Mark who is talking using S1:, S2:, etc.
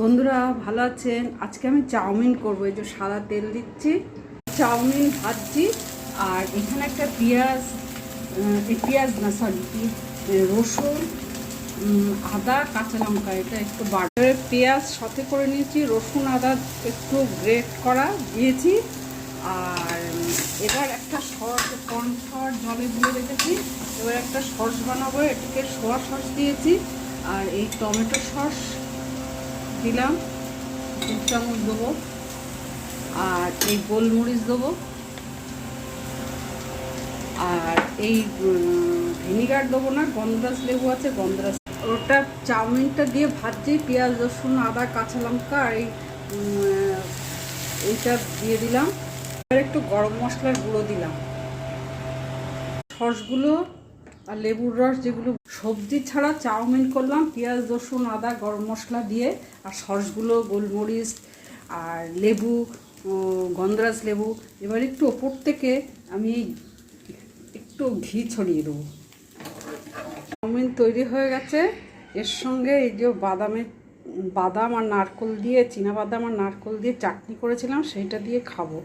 S1: বন্ধুরা ভালো আছেন? আজকে আমি চাউমিন করবো। এই যে সাদা তেল দিচ্ছি, চাউমিন ভাজছি। আর এখানে একটা পেঁয়াজ না সরি রসুন, আদা, কাঁচা লঙ্কা এটা একটু বাটারে পেঁয়াজ সাথে করে নিয়েছি, রসুন আদা একটু গ্রেট করা দিয়েছি। আর এবার একটা কর্নফ্লাওয়ার জলে দিয়ে রেখেছি। এবার একটা সস বানাবো, এটাকে সোয়া সস দিয়েছি। আর এই টমেটো সস দিলাম 2 চামচ দেবো। আর এই গোলমরিচ দেবো। আর এই ভিনিগার দেবো না, গন্ধরাজ লেবু আছে, গন্ধরাজ। ওটা চাউমিনটা দিয়ে ভাজছি, পেঁয়াজ রসুন আদা কাঁচা লঙ্কা আর এইটা দিয়ে দিলাম। এবার একটু গরম মশলার গুঁড়ো দিলাম। সসগুলো আর লেবুর রস, যেগুলো সবজি ছাড়া চাউমিন করলাম, পেঁয়াজ রসুন আদা গরম মশলা দিয়ে, আর সসগুলো গোলমরিচ আর লেবু, গন্ধরাজ লেবু। এবার একটু ওপর থেকে আমি একটু ঘি ছড়িয়ে দেবো। চাউমিন তৈরি হয়ে গেছে। এর সঙ্গে এই যে বাদাম আর নারকেল দিয়ে, চীনাবাদাম আর নারকেল দিয়ে চাটনি করেছিলাম, সেইটা দিয়ে খাবো।